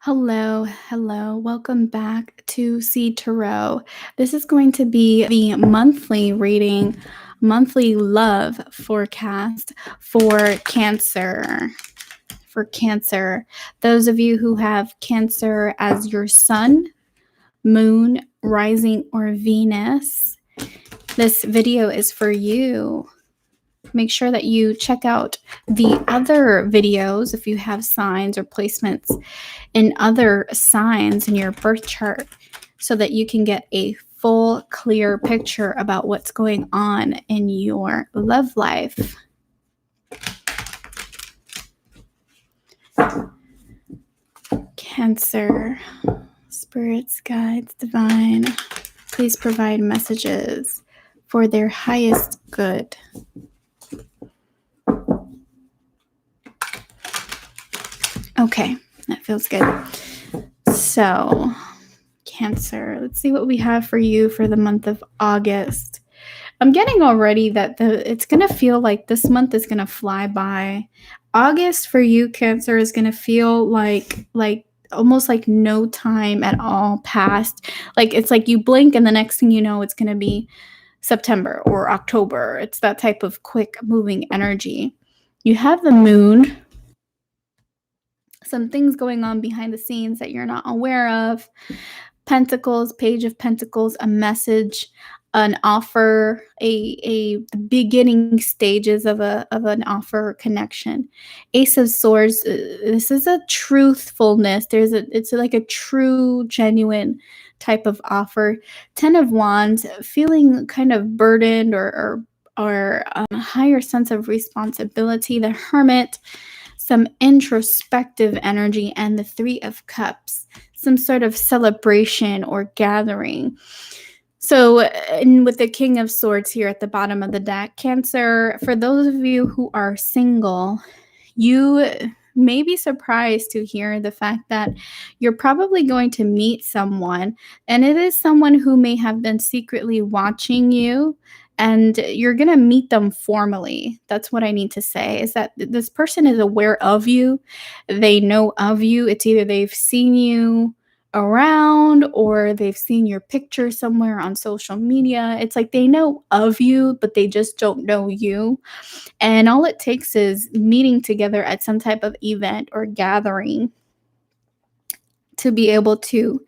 Hello. Welcome back to C Tarot. This is going to be the monthly reading, monthly love forecast for Cancer. For Cancer, those of you who have Cancer as your sun, moon, rising, or Venus, this video is for you. Make sure that you check out the other videos if you have signs or placements in other signs in your birth chart so that you can get a full, clear picture about what's going on in your love life. Cancer, spirits, guides, divine, please provide messages for their highest good. Okay, that feels good. So, Cancer, let's see what we have for you for the month of August. I'm getting already that it's going to feel like this month is going to fly by. August for you, Cancer, is going to feel like almost like no time at all passed. Like it's like you blink and the next thing you know, it's going to be September or October. It's that type of quick moving energy. You have the moon. Some things going on behind the scenes that you're not aware of. Pentacles, Page of Pentacles, a message, an offer, the beginning stages of an offer or connection. Ace of Swords, this is a truthfulness. It's like a true, genuine type of offer. 10 of Wands, feeling kind of burdened or a higher sense of responsibility. The Hermit, some introspective energy, and the Three of Cups, some sort of celebration or gathering. So, and with the King of Swords here at the bottom of the deck, Cancer, for those of you who are single, you may be surprised to hear the fact that you're probably going to meet someone, and it is someone who may have been secretly watching you, and you're going to meet them formally. That's what I need to say, is that this person is aware of you. They know of you. It's either they've seen you around or they've seen your picture somewhere on social media. It's like they know of you, but they just don't know you. And all it takes is meeting together at some type of event or gathering to be able to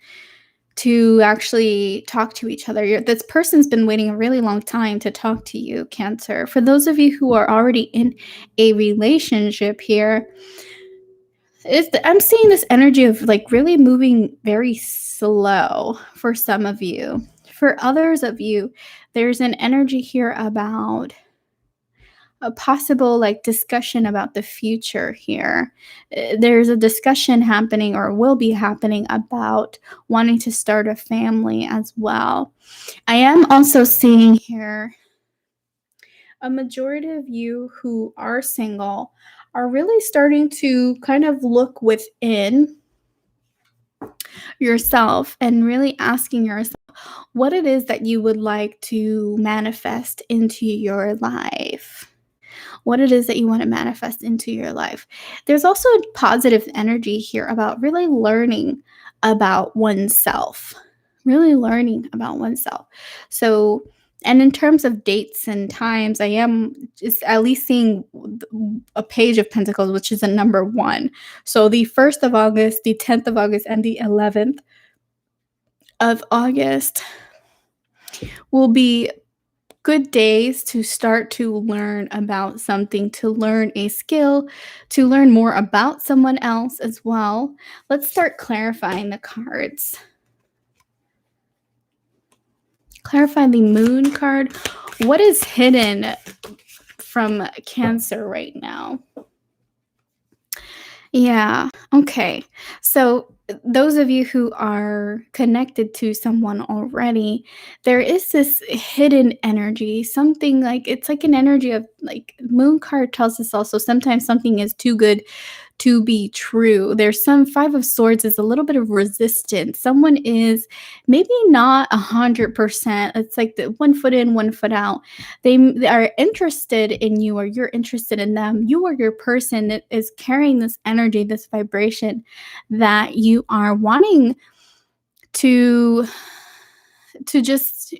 actually talk to each other. This person's been waiting a really long time to talk to you, Cancer. For those of you who are already in a relationship here, I'm seeing this energy of like really moving very slow for some of you. For others of you, there's an energy here about a possible like discussion about the future here. There's a discussion happening or will be happening about wanting to start a family as well. I am also seeing here a majority of you who are single are really starting to kind of look within yourself and really asking yourself what it is that you would like to manifest into your life. What it is that you want to manifest into your life. There's also a positive energy here about really learning about oneself. Really learning about oneself. So, and in terms of dates and times, I am just at least seeing a Page of Pentacles, which is a number 1. So the 1st of August, the 10th of August, and the 11th of August will be good days to start to learn about something, to learn a skill, to learn more about someone else as well. Let's start clarifying the cards. Clarify the Moon card. What is hidden from Cancer right now? Yeah, okay. So those of you who are connected to someone already, there is this hidden energy, something like it's like an energy of like Moon card tells us also sometimes something is too good to be true. There's some Five of Swords is a little bit of resistance. Someone is maybe not 100%. It's like the 1 foot in, 1 foot out. They are interested in you or you're interested in them. You or your person that is carrying this energy, this vibration that you you are wanting to just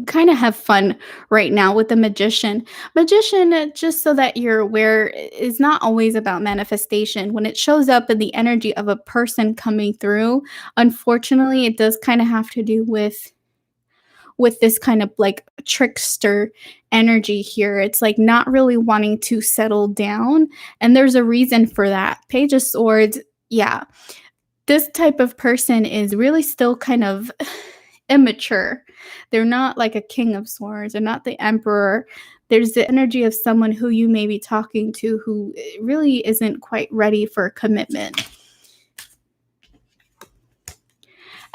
kind of have fun right now with the magician. Magician, just so that you're aware, is not always about manifestation. When it shows up in the energy of a person coming through, unfortunately, it does kind of have to do with this kind of like trickster energy here. It's like not really wanting to settle down, and there's a reason for that. Page of Swords, yeah, this type of person is really still kind of immature. They're not like a king of swords. They're not the emperor. There's the energy of someone who you may be talking to who really isn't quite ready for commitment.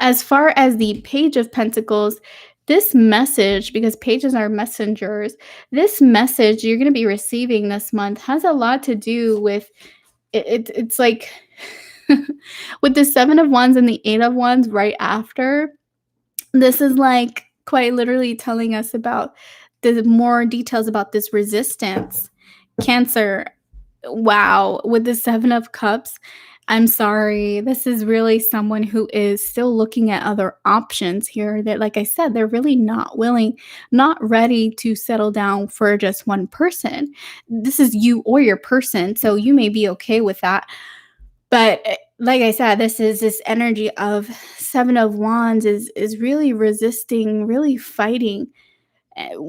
As far as the Page of Pentacles, this message, because pages are messengers, this message you're going to be receiving this month has a lot to do with it's like with the Seven of Wands and the Eight of Wands right after. This is like quite literally telling us about the more details about this resistance. Cancer, wow, with the Seven of Cups, I'm sorry. This is really someone who is still looking at other options here that, like I said, they're really not willing, not ready to settle down for just one person. This is you or your person, so you may be okay with that. But like I said, this is this energy of Seven of Wands is really resisting, really fighting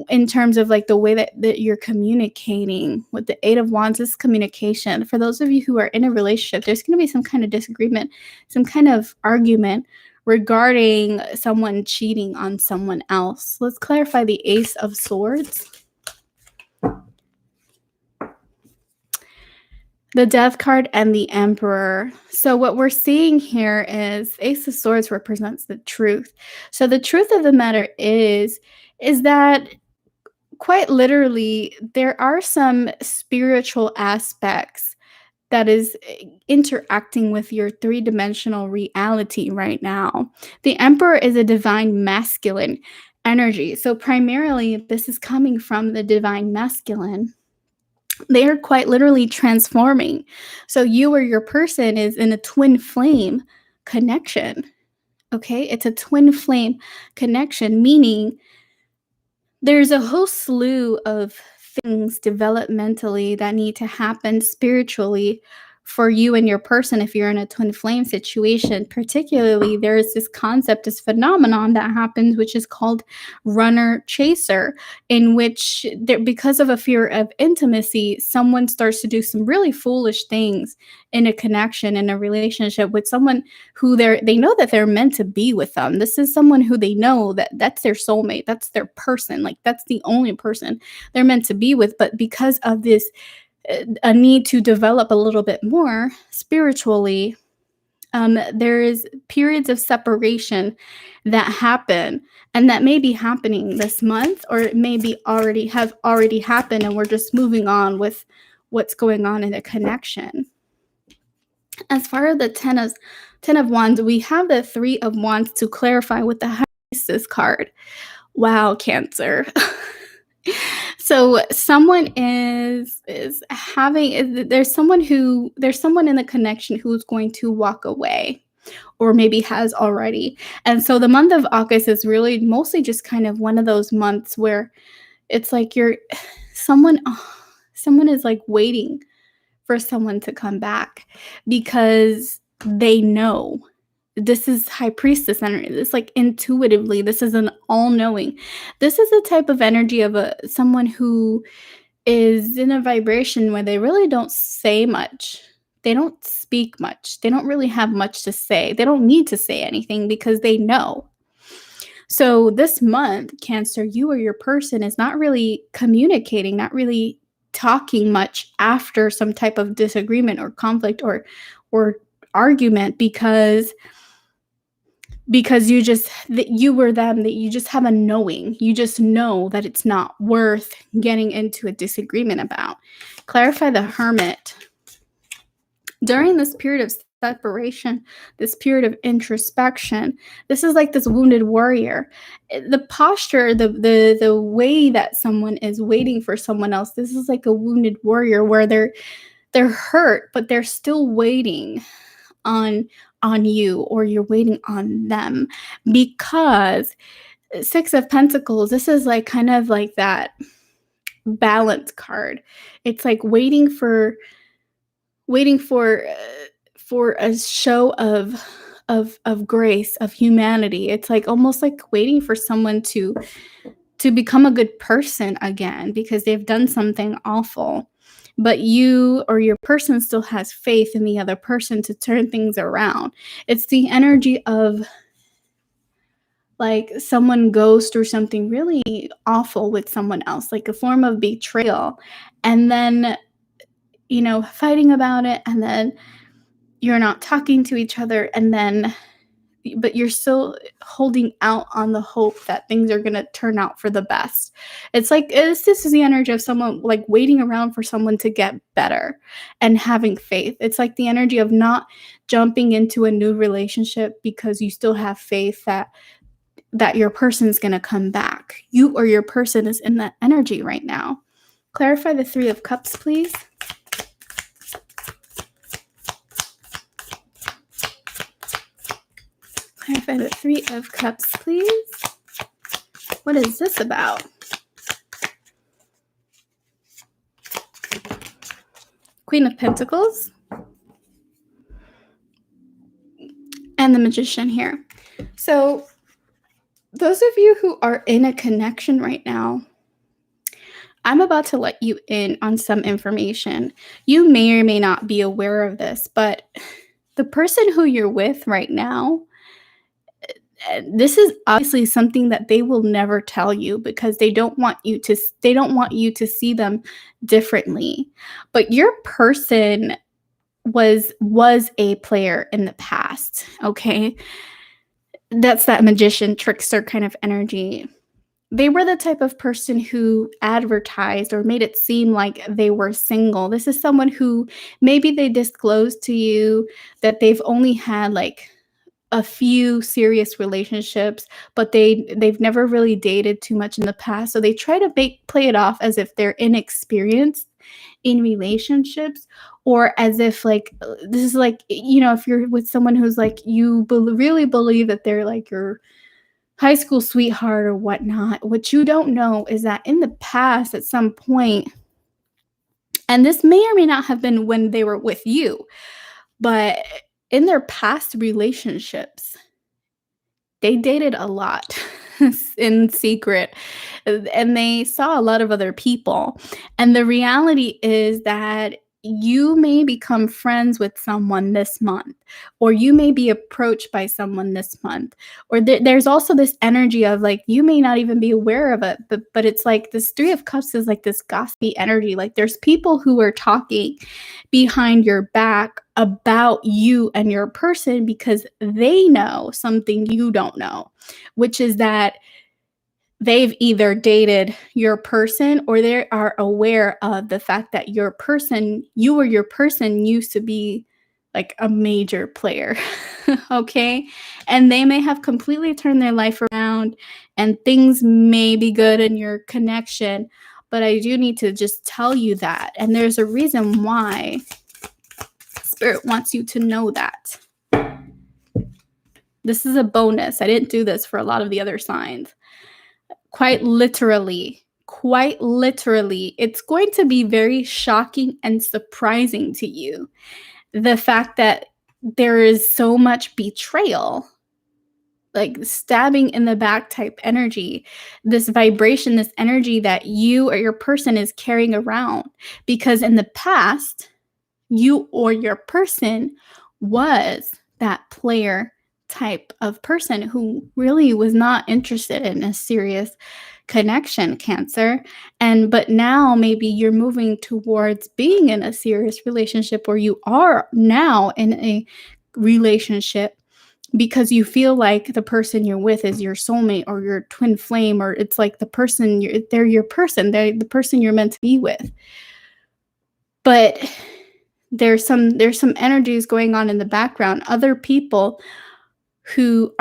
in terms of like the way that you're communicating. With the Eight of Wands is communication. For those of you who are in a relationship, there's going to be some kind of disagreement, some kind of argument regarding someone cheating on someone else. Let's clarify the Ace of Swords. The Death card and the Emperor. So what we're seeing here is Ace of Swords represents the truth. So the truth of the matter is that quite literally there are some spiritual aspects that is interacting with your three-dimensional reality right now. The Emperor is a divine masculine energy. So primarily this is coming from the divine masculine. They are quite literally transforming. So you or your person is in a twin flame connection. Okay, it's a twin flame connection, meaning there's a whole slew of things developmentally that need to happen spiritually for you and your person if you're in a twin flame situation. Particularly, there is this concept, this phenomenon that happens, which is called runner chaser, in which there, because of a fear of intimacy, someone starts to do some really foolish things in a connection, in a relationship with someone who they know that they're meant to be with them. This is someone who they know that that's their soulmate, that's their person, like that's the only person they're meant to be with. But because of this a need to develop a little bit more spiritually, there is periods of separation that happen, and that may be happening this month, or it may be have already happened, and we're just moving on with what's going on in a connection. As far as the Ten of Wands, we have the Three of Wands to clarify with the High Priestess card. Wow, Cancer. So someone is having there's someone in the connection who's going to walk away, or maybe has already. And so the month of August is really mostly just kind of one of those months where it's like someone is like waiting for someone to come back, because they know. This is High Priestess energy. It's like intuitively, this is an all-knowing. This is the type of energy of someone who is in a vibration where they really don't say much. They don't speak much. They don't really have much to say. They don't need to say anything because they know. So this month, Cancer, you or your person is not really communicating, not really talking much after some type of disagreement or conflict or argument, because you were them, that you just have a knowing. You just know that it's not worth getting into a disagreement about. Clarify the Hermit. During this period of separation, this period of introspection, this is like this wounded warrior. The posture, the way that someone is waiting for someone else, this is like a wounded warrior where they're hurt, but they're still waiting on on you or you're waiting on them, because Six of Pentacles, this is like kind of like that balance card. It's like waiting for a show of grace, of humanity. It's like almost like waiting for someone to become a good person again because they've done something awful. But you or your person still has faith in the other person to turn things around. It's the energy of like someone goes through something really awful with someone else, like a form of betrayal, and then, fighting about it, and then you're not talking to each other, and then but you're still holding out on the hope that things are going to turn out for the best. This is the energy of someone like waiting around for someone to get better and having faith. It's like the energy of not jumping into a new relationship because you still have faith that your person's going to come back. You or your person is in that energy right now. Clarify the Three of Cups, please. Clarify the Three of Cups, please. What is this about? Queen of Pentacles. And the Magician here. So those of you who are in a connection right now, I'm about to let you in on some information. You may or may not be aware of this, but the person who you're with right now, this is obviously something that they will never tell you because they don't want you to see them differently. But your person was a player in the past, okay? That's that magician, trickster kind of energy. They were the type of person who advertised or made it seem like they were single. This is someone who maybe they disclosed to you that they've only had like a few serious relationships, but they've never really dated too much in the past. So they try to play it off as if they're inexperienced in relationships, or as if like this is like, if you're with someone who's like you really believe that they're like your high school sweetheart or whatnot. What you don't know is that in the past, at some point, and this may or may not have been when they were with you, but in their past relationships, they dated a lot in secret, and they saw a lot of other people. And the reality is that you may become friends with someone this month, or you may be approached by someone this month, or there's also this energy of like you may not even be aware of it, but it's like this Three of Cups is like this gossipy energy. Like there's people who are talking behind your back about you and your person because they know something you don't know, which is that they've either dated your person or they are aware of the fact that you or your person used to be like a major player. Okay. And they may have completely turned their life around and things may be good in your connection. But I do need to just tell you that. And there's a reason why Spirit wants you to know that. This is a bonus. I didn't do this for a lot of the other signs. Quite literally, it's going to be very shocking and surprising to you. The fact that there is so much betrayal, like stabbing in the back type energy, this vibration, this energy that you or your person is carrying around. Because in the past, you or your person was that player type of person who really was not interested in a serious connection, Cancer. But now maybe you're moving towards being in a serious relationship, or you are now in a relationship because you feel like the person you're with is your soulmate or your twin flame, or it's like they're your person, they're the person you're meant to be with. But there's some energies going on in the background. Other people who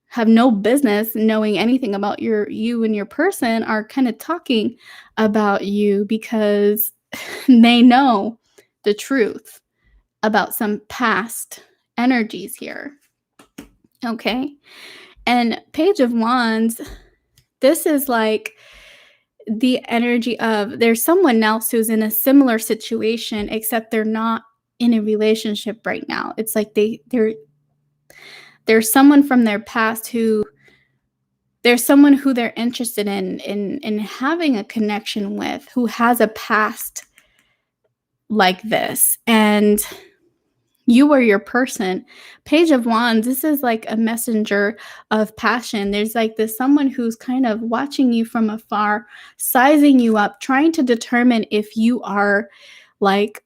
have no business knowing anything about you and your person are kind of talking about you because they know the truth about some past energies here. Okay. And Page of Wands, this is like the energy of there's someone else who's in a similar situation, except they're not in a relationship right now. It's like there's someone from their past who there's someone who they're interested in having a connection with, who has a past like this. And you are your person. Page of Wands, this is like a messenger of passion. There's like this someone who's kind of watching you from afar, sizing you up, trying to determine if you are like,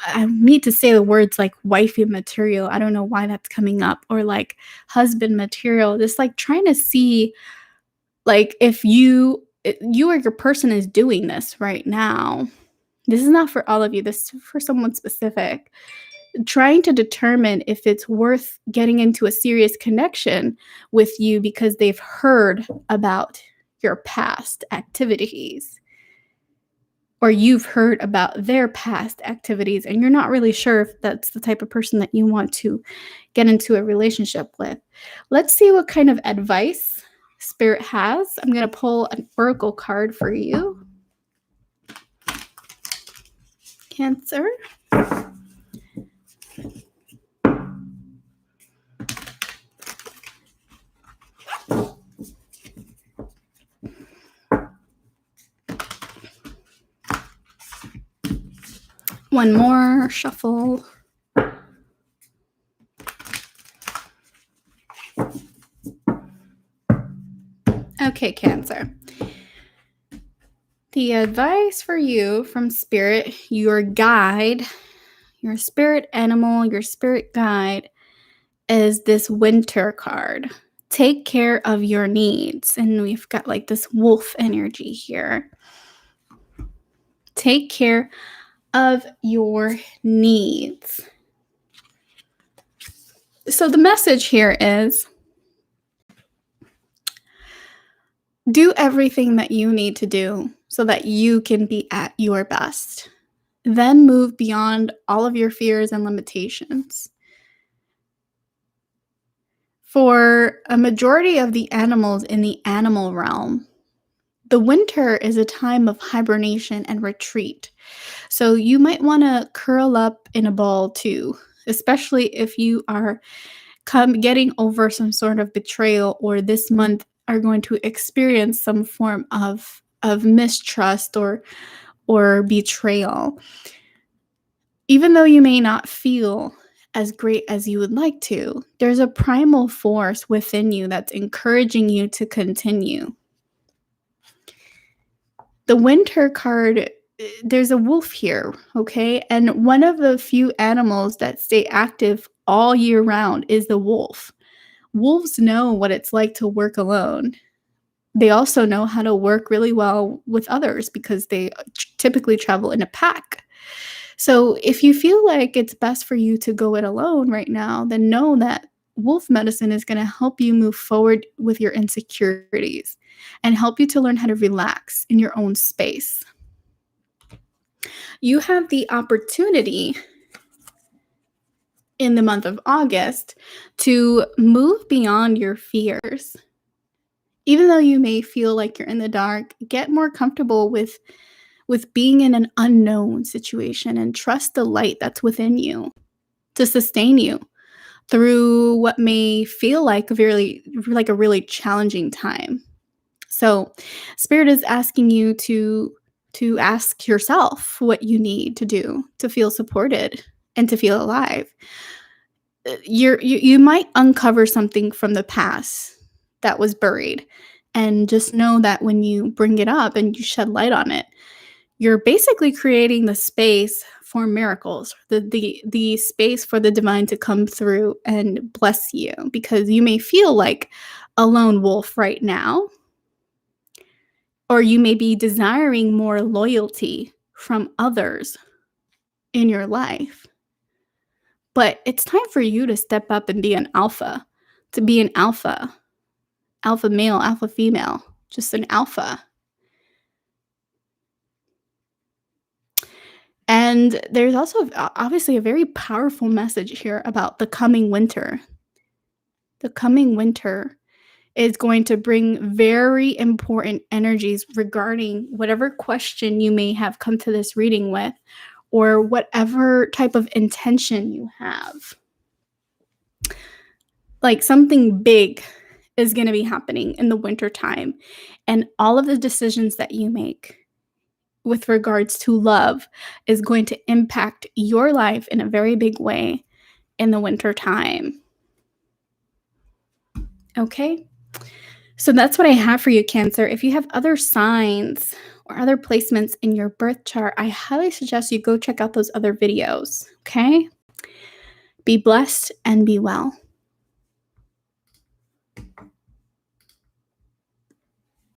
I need to say the words like wifey material. I don't know why that's coming up, or like husband material. Just like trying to see like if you or your person is doing this right now. This is not for all of you. This is for someone specific, trying to determine if it's worth getting into a serious connection with you because they've heard about your past activities, or you've heard about their past activities and you're not really sure if that's the type of person that you want to get into a relationship with. Let's see what kind of advice Spirit has. I'm going to pull an oracle card for you. Cancer. One more shuffle. Okay, Cancer. The advice for you from Spirit, your guide, your spirit animal, your spirit guide, is this Winter card. Take care of your needs. And we've got like this wolf energy here. Take care of your needs. So the message here is do everything that you need to do so that you can be at your best. Then move beyond all of your fears and limitations. For a majority of the animals in the animal realm, the winter is a time of hibernation and retreat. So you might want to curl up in a ball too, especially if you are getting over some sort of betrayal, or this month are going to experience some form of mistrust or betrayal. Even though you may not feel as great as you would like to, there's a primal force within you that's encouraging you to continue. The Winter card, there's a wolf here, okay? And one of the few animals that stay active all year round is the wolf. Wolves know what it's like to work alone. They also know how to work really well with others because they typically travel in a pack. So if you feel like it's best for you to go it alone right now, then know that wolf medicine is going to help you move forward with your insecurities and help you to learn how to relax in your own space. You have the opportunity in the month of August to move beyond your fears. Even though you may feel like you're in the dark, get more comfortable with being in an unknown situation and trust the light that's within you to sustain you through what may feel like a really challenging time. So Spirit is asking you to ask yourself what you need to do to feel supported and to feel alive. You might uncover something from the past that was buried, and just know that when you bring it up and you shed light on it, you're basically creating the space for miracles, the space for the divine to come through and bless you, because you may feel like a lone wolf right now, or you may be desiring more loyalty from others in your life. But it's time for you to step up and be an alpha, to be an alpha male, alpha female, just an alpha. And And there's also obviously a very powerful message here about the coming winter. The coming winter is going to bring very important energies regarding whatever question you may have come to this reading with, or whatever type of intention you have. Like something big is going to be happening in the winter time, and all of the decisions that you make with regards to love is going to impact your life in a very big way in the winter time. Okay? So that's what I have for you, Cancer. If you have other signs or other placements in your birth chart, I highly suggest you go check out those other videos. Okay? Be blessed and be well.